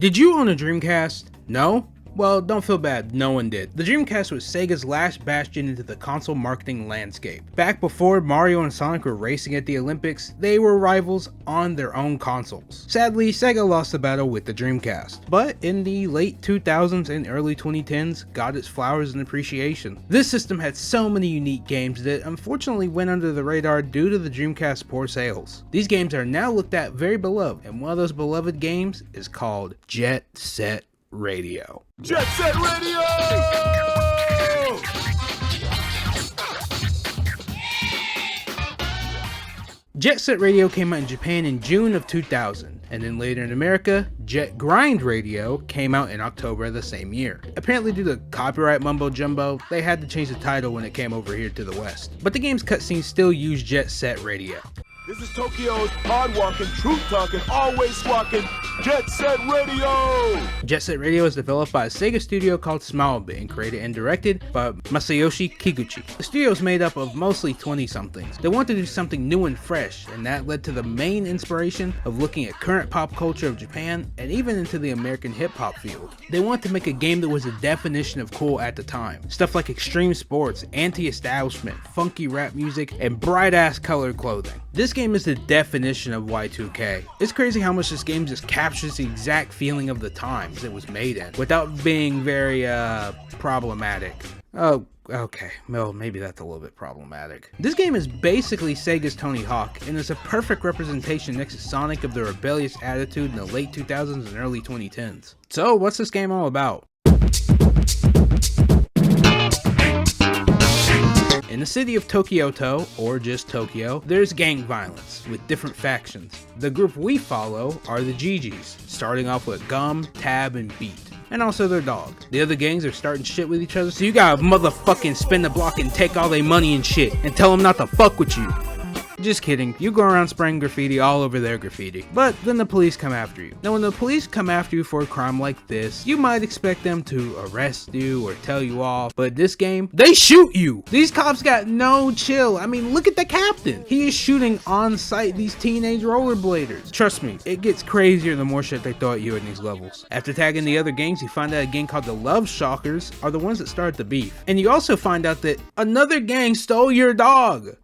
Did you own a Dreamcast? No? Well, don't feel bad, no one did. The Dreamcast was Sega's last bastion into the console marketing landscape. Back before Mario and Sonic were racing at the Olympics, they were rivals on their own consoles. Sadly, Sega lost the battle with the Dreamcast, but in the late 2000s and early 2010s, got its flowers and appreciation. This system had so many unique games that unfortunately went under the radar due to the Dreamcast's poor sales. These games are now looked at very beloved, and one of those beloved games is called Jet Set Radio. Jet Set Radio! Jet Set Radio came out in Japan in June of 2000, and then later in America, Jet Grind Radio came out in October of the same year. Apparently due to copyright mumbo jumbo, they had to change the title when it came over here to the West. But the game's cutscenes still use Jet Set Radio. This is Tokyo's hard-walking, truth-talking, always walking Jet Set Radio! Jet Set Radio is developed by a Sega studio called Smilebit and created and directed by Masayoshi Kikuchi. The studio is made up of mostly 20-somethings. They wanted to do something new and fresh, and that led to the main inspiration of looking at current pop culture of Japan and even into the American hip-hop field. They wanted to make a game that was a definition of cool at the time. Stuff like extreme sports, anti-establishment, funky rap music, and bright-ass colored clothing. This game is the definition of Y2K. It's crazy how much this game just captures the exact feeling of the times it was made in, without being very, problematic. Oh, okay, well, maybe that's a little bit problematic. This game is basically Sega's Tony Hawk, and is a perfect representation next to Sonic of the rebellious attitude in the late 2000s and early 2010s. So, what's this game all about? In the city of Tokyoto, or just Tokyo, there's gang violence with different factions. The group we follow are the GGs, starting off with Gum, Tab, and Beat, and also their dog. The other gangs are starting shit with each other, so you gotta motherfucking spin the block and take all their money and shit, and tell them not to fuck with you. Just kidding, you go around spraying graffiti all over their graffiti. But then the police come after you. Now when the police come after you for a crime like this, you might expect them to arrest you or tell you off, but this game, they shoot you! These cops got no chill. I mean, look at the captain. He is shooting on sight these teenage rollerbladers. Trust me, it gets crazier the more shit they throw at you in these levels. After tagging the other gangs, you find out a gang called the Love Shockers are the ones that started the beef. And you also find out that another gang stole your dog.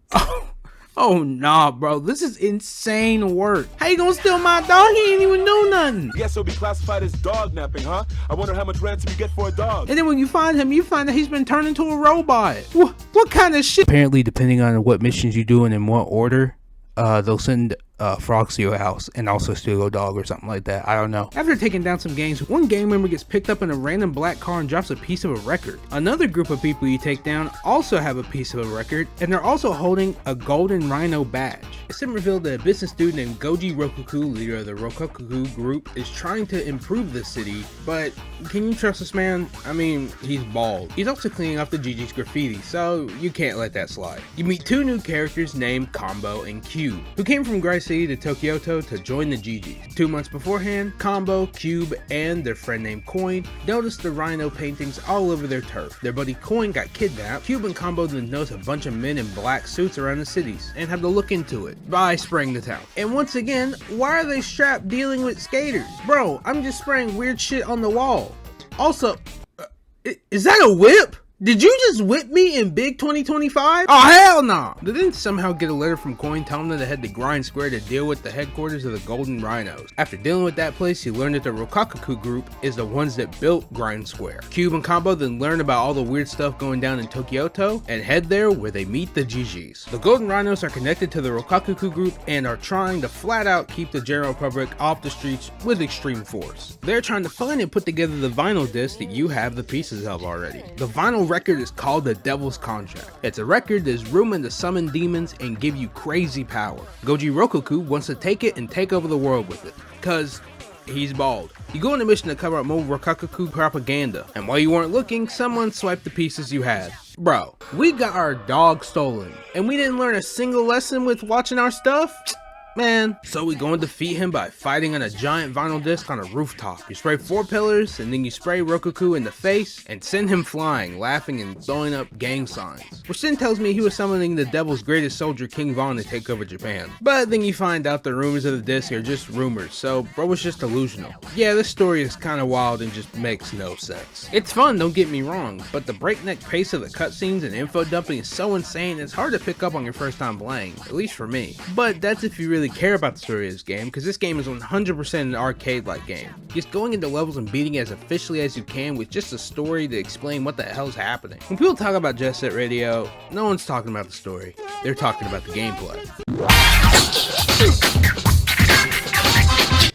Oh nah, bro, this is insane work. How you gonna steal my dog? He ain't even do nothing. Yes, it'll be classified as dog napping, huh? I wonder how much ransom you get for a dog. And then when you find him, you find that he's been turned into a robot. What kind of shit? Apparently, depending on what missions you do and in what order, they'll send frogs to your house and also steal a dog or something like that. I don't know. After taking down some gangs, one gang member gets picked up in a random black car and drops a piece of a record. Another group of people you take down also have a piece of a record, and they're also holding a golden rhino badge. It's then revealed that a business dude named Goji Rokoku, leader of the Rokoku group, is trying to improve the city, but can you trust this man? I mean, he's bald. He's also cleaning up the GG's graffiti, so you can't let that slide. You meet two new characters named Combo and Cube, who came from Grice City to Tokyoto to join the GGs. 2 months beforehand, Combo, Cube, and their friend named Coin noticed the rhino paintings all over their turf. Their buddy Coin got kidnapped. Cube and Combo then noticed a bunch of men in black suits around the cities and had to look into it by spraying the town. And once again, why are they strapped dealing with skaters? Bro, I'm just spraying weird shit on the wall. Also, is that a whip? Did you just whip me in big 2025? Oh hell no! They didn't somehow get a letter from Coin telling them they had to grind square to deal with the headquarters of the Golden Rhinos. After dealing with that place, you learn that the Rokoku group is the ones that built Grind Square. Cube and Combo then learn about all the weird stuff going down in Tokyoto and head there where they meet the GGs. The Golden Rhinos are connected to the Rokoku group and are trying to flat out keep the general public off the streets with extreme force. They're trying to find and put together the vinyl disc that you have the pieces of already. The vinyl record is called the Devil's Contract. It's a record that's rumored to summon demons and give you crazy power. Goji Rokoku wants to take it and take over the world with it, cause he's bald. You go on a mission to cover up more Rokoku propaganda, and while you weren't looking, someone swiped the pieces you had. Bro, we got our dog stolen, and we didn't learn a single lesson with watching our stuff? Man, so we go and defeat him by fighting on a giant vinyl disc on a rooftop. You spray 4 pillars, and then you spray Rokoku in the face, and send him flying, laughing and throwing up gang signs. Which then tells me he was summoning the devil's greatest soldier, King Von, to take over Japan. But then you find out the rumors of the disc are just rumors, so bro was just delusional. Yeah, this story is kinda wild and just makes no sense. It's fun, don't get me wrong, but the breakneck pace of the cutscenes and info dumping is so insane it's hard to pick up on your first time playing, at least for me. But that's if you really care about the story of this game, because this game is 100% an arcade-like game. Just going into levels and beating it as efficiently as you can with just a story to explain what the hell's happening. When people talk about Jet Set Radio, no one's talking about the story, they're talking about the gameplay.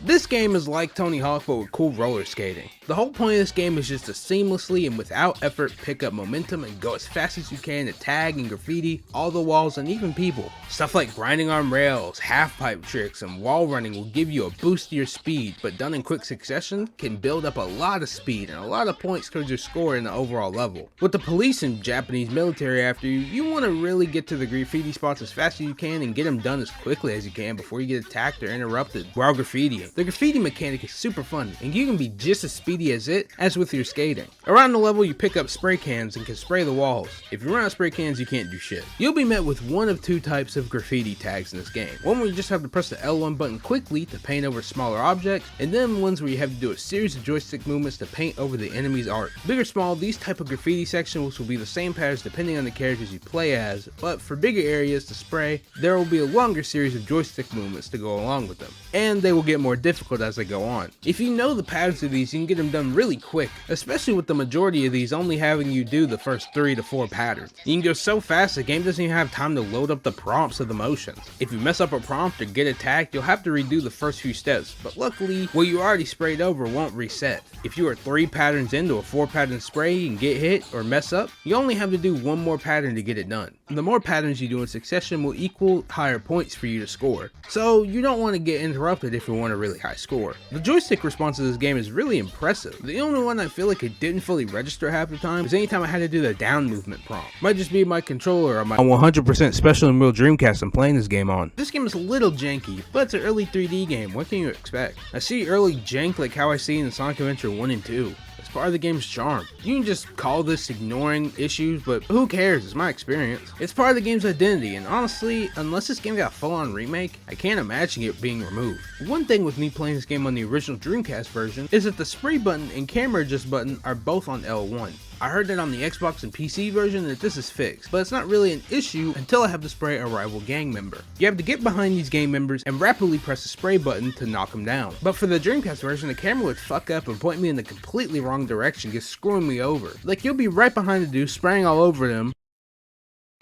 This game is like Tony Hawk but with cool roller skating. The whole point of this game is just to seamlessly and without effort pick up momentum and go as fast as you can to tag and graffiti all the walls and even people. Stuff like grinding on rails, half pipe tricks, and wall running will give you a boost to your speed, but done in quick succession can build up a lot of speed and a lot of points towards your score in the overall level. With the police and Japanese military after you, you want to really get to the graffiti spots as fast as you can and get them done as quickly as you can before you get attacked or interrupted while graffitiing. The graffiti mechanic is super fun, and you can be just as speedy as it as with your skating. Around the level you pick up spray cans and can spray the walls. If you run out of spray cans you can't do shit. You'll be met with one of 2 types of graffiti tags in this game. One where you just have to press the L1 button quickly to paint over smaller objects, and then ones where you have to do a series of joystick movements to paint over the enemy's art. Big or small, these type of graffiti sections will be the same patterns depending on the characters you play as, but for bigger areas to spray, there will be a longer series of joystick movements to go along with them, and they will get more difficult as they go on. If you know the patterns of these, you can get them done really quick, especially with the majority of these only having you do the first 3 to 4 patterns. You can go so fast the game doesn't even have time to load up the prompts of the motions. If you mess up a prompt or get attacked, you'll have to redo the first few steps, but luckily what you already sprayed over won't reset. If you are 3 patterns into a 4 pattern spray and get hit or mess up, you only have to do 1 more pattern to get it done. The more patterns you do in succession will equal higher points for you to score, so you don't want to get interrupted if you want a really high score. The joystick response to this game is really impressive. The only one I feel like it didn't fully register half the time is anytime I had to do the down movement prompt. Might just be my controller or my 100% special and real Dreamcast I'm playing this game on. This game is a little janky, but it's an early 3D game, what can you expect? I see early jank like how I see in Sonic Adventure 1 and 2. It's part of the game's charm. You can just call this ignoring issues, but who cares? It's my experience. It's part of the game's identity, and honestly, unless this game got a full-on remake, I can't imagine it being removed. One thing with me playing this game on the original Dreamcast version is that the spray button and camera adjust button are both on L1. I heard that on the Xbox and PC version that this is fixed, but it's not really an issue until I have to spray a rival gang member. You have to get behind these gang members and rapidly press the spray button to knock them down. But for the Dreamcast version, the camera would fuck up and point me in the completely wrong direction, just screwing me over. Like you'll be right behind the dude spraying all over them,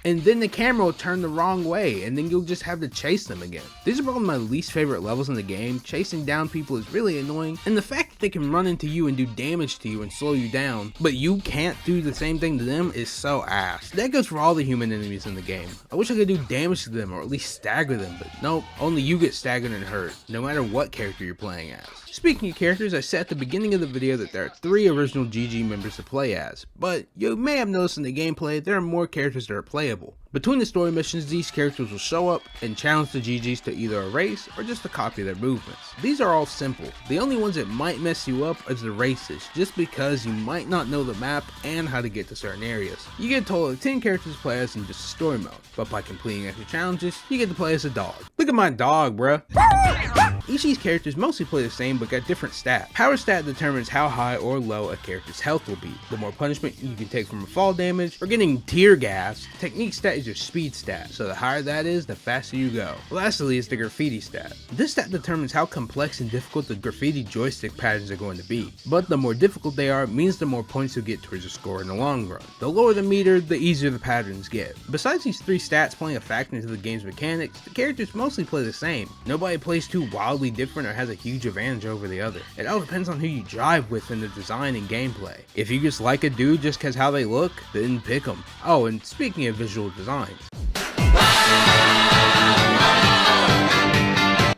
and then the camera will turn the wrong way, and then you'll just have to chase them again. These are probably my least favorite levels in the game. Chasing down people is really annoying, and the fact that they can run into you and do damage to you and slow you down, but you can't do the same thing to them is so ass. That goes for all the human enemies in the game. I wish I could do damage to them or at least stagger them, but nope, only you get staggered and hurt, no matter what character you're playing as. Speaking of characters, I said at the beginning of the video that there are 3 original GG members to play as, but you may have noticed in the gameplay there are more characters that are playable. Between the story missions, these characters will show up and challenge the GGs to either erase or just to copy their movements. These are all simple. The only ones that might mess you up is the races, just because you might not know the map and how to get to certain areas. You get a total of 10 characters to play as in just story mode, but by completing extra challenges, you get to play as a dog. Look at my dog, bruh. Each of these characters mostly play the same but got different stats. Power stat determines how high or low a character's health will be. The more punishment you can take from a fall damage or getting tear gas. Technique stat is your speed stat, so the higher that is, the faster you go. Lastly is the graffiti stat. This stat determines how complex and difficult the graffiti joystick patterns are going to be, but the more difficult they are means the more points you'll get towards your score in the long run. The lower the meter, the easier the patterns get. Besides these 3 stats playing a factor into the game's mechanics, the characters mostly play the same. Nobody plays too wildly different or has a huge advantage over the other. It all depends on who you drive with in the design and gameplay. If you just like a dude just cause how they look, then pick them. Oh, and speaking of visual designs,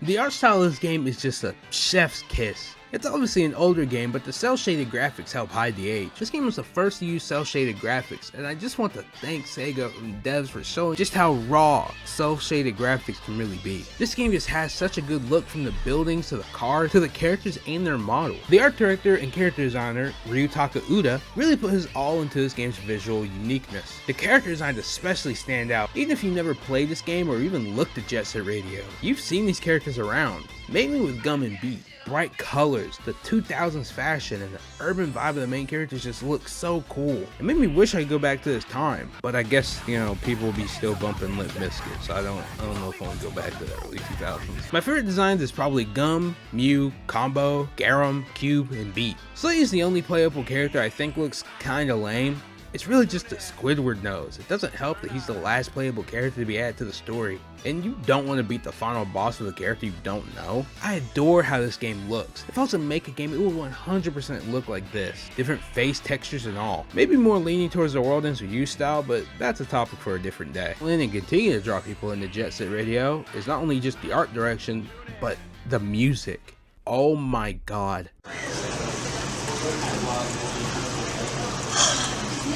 the art style of this game is just a chef's kiss. It's obviously an older game, but the cel-shaded graphics help hide the age. This game was the first to use cel-shaded graphics, and I just want to thank SEGA and devs for showing just how raw cel-shaded graphics can really be. This game just has such a good look, from the buildings to the cars to the characters and their models. The art director and character designer, Ryutaka Uda, really put his all into this game's visual uniqueness. The character designs especially stand out. Even if you never played this game or even looked at Jet Set Radio, you've seen these characters around, mainly with Gum and Beat. Bright colors, the 2000s fashion, and the urban vibe of the main characters just look so cool. It made me wish I could go back to this time, but I guess, you know, people will be still bumping Limp Bizkit, so I don't know if I want to go back to the early 2000s. My favorite designs is probably Gum, Mew, Combo, Garum, Cube, and Beat. Slay is the only playable character I think looks kinda lame. It's really just a Squidward nose. It doesn't help that he's the last playable character to be added to the story, and you don't want to beat the final boss with a character you don't know. I adore how this game looks. If I was to make a game, it would 100% look like this. Different face textures and all. Maybe more leaning towards the World Ends With You style, but that's a topic for a different day. And continue to draw people into Jet Set Radio is not only just the art direction, but the music. Oh my god.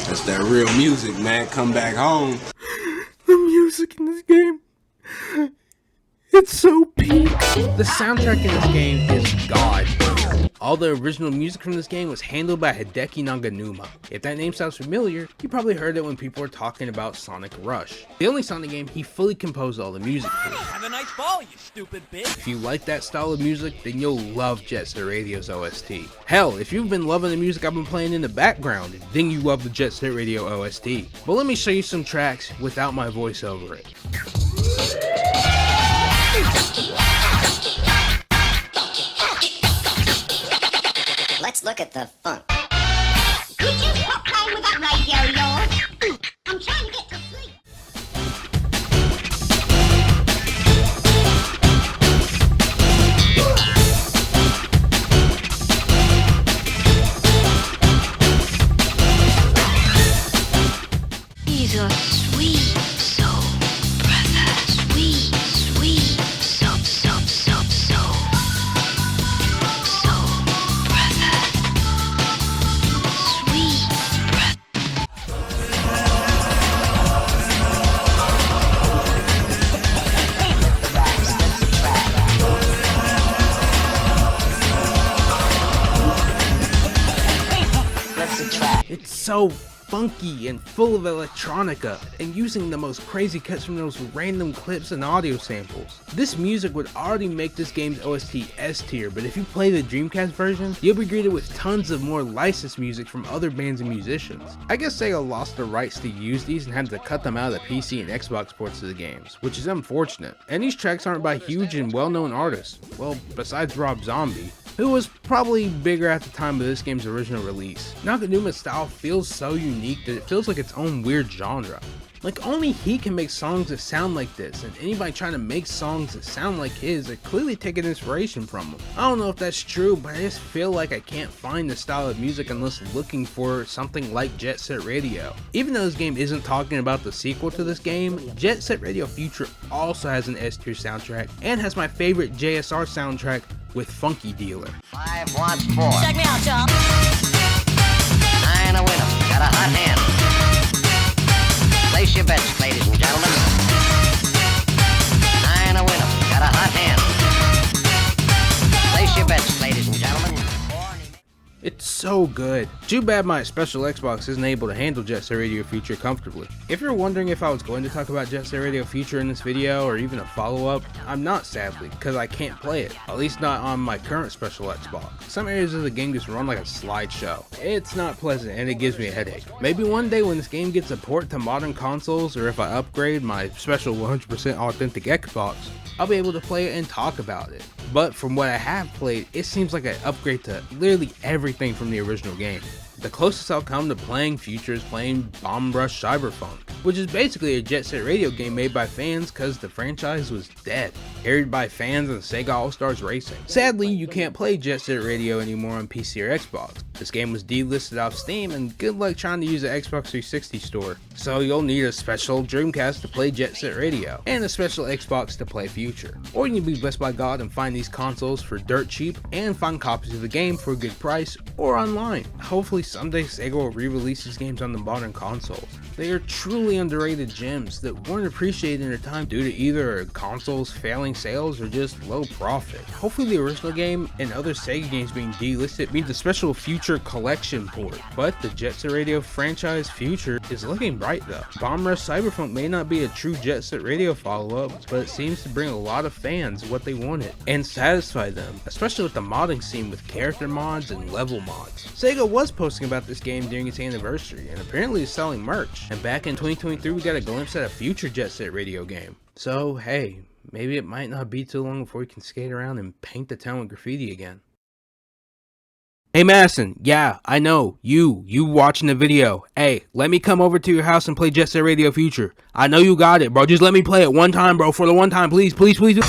That's that real music, man. Come back home. The music in this game, it's so peak. The soundtrack in this game is god. All the original music from this game was handled by Hideki Naganuma. If that name sounds familiar, you probably heard it when people were talking about Sonic Rush. The only Sonic game he fully composed all the music for. Have a nice ball, you stupid bitch. If you like that style of music, then you'll love Jet Set Radio's OST. Hell, if you've been loving the music I've been playing in the background, then you love the Jet Set Radio OST. But let me show you some tracks without my voice over it. Let's look at the funk. Could you stop playing with that radio of yours? I'm trying to get to sleep. He's a sweet soul, brother. Sweet, sweet soap, soap, soap, soap. Soul, brother. Sweet brother. It's so funky and full of electronica, and using the most crazy cuts from those random clips and audio samples. This music would already make this game's OST S tier, but if you play the Dreamcast version, you'll be greeted with tons of more licensed music from other bands and musicians. I guess Sega lost the rights to use these and had to cut them out of the PC and Xbox ports of the games, which is unfortunate. And these tracks aren't by huge and well-known artists, well, besides Rob Zombie, who was probably bigger at the time of this game's original release. Nakanuma's style feels so unique that it feels like its own weird genre. Like, only he can make songs that sound like this, and anybody trying to make songs that sound like his are clearly taking inspiration from him. I don't know if that's true, but I just feel like I can't find this style of music unless looking for something like Jet Set Radio. Even though this game isn't talking about the sequel to this game, Jet Set Radio Future also has an S tier soundtrack, and has my favorite JSR soundtrack with Funky Dealer. 5 wants 4. Check me out, y'all. 9 a winner. Got a hot hand. Place your bets, ladies and gentlemen. 9 a winner. Got a hot hand. Place your bets, ladies and gentlemen. It's so good. Too bad my special Xbox isn't able to handle Jet Set Radio Future comfortably. If you're wondering if I was going to talk about Jet Set Radio Future in this video or even a follow-up, I'm not, sadly, because I can't play it, at least not on my current special Xbox. Some areas of the game just run like a slideshow. It's not pleasant and it gives me a headache. Maybe one day when this game gets a port to modern consoles, or if I upgrade my special 100% authentic Xbox, I'll be able to play it and talk about it. But from what I have played, it seems like an upgrade to literally everything from the original game. The closest I'll come to playing Future is playing Bomb Rush Cyberpunk, which is basically a Jet Set Radio game made by fans because the franchise was dead, carried by fans and Sega All-Stars Racing. Sadly, you can't play Jet Set Radio anymore on PC or Xbox, This game was delisted off Steam, and good luck trying to use the Xbox 360 store. So you'll need a special Dreamcast to play Jet Set Radio, and a special Xbox to play Future. Or you can be blessed by God and find these consoles for dirt cheap, and find copies of the game for a good price, or online. Hopefully someday SEGA will re-release these games on the modern consoles. They are truly underrated gems that weren't appreciated in their time due to either consoles failing sales or just low profit. Hopefully the original game and other SEGA games being delisted means a special Future collection port, but the Jet Set Radio franchise Future is looking bright though. Bomb Rush Cyberpunk may not be a true Jet Set Radio follow-up, but it seems to bring a lot of fans what they wanted and satisfy them, especially with the modding scene with character mods and level mods. SEGA was posting about this game during its anniversary and apparently is selling merch, and back in 2023 we got a glimpse at a future Jet Set Radio game. So hey, maybe it might not be too long before we can skate around and paint the town with graffiti again. Hey Madison, yeah, I know, you watching the video. Hey, let me come over to your house and play Jet Set Radio Future. I know you got it, bro. Just let me play it one time, bro, for the one time, please, please, please.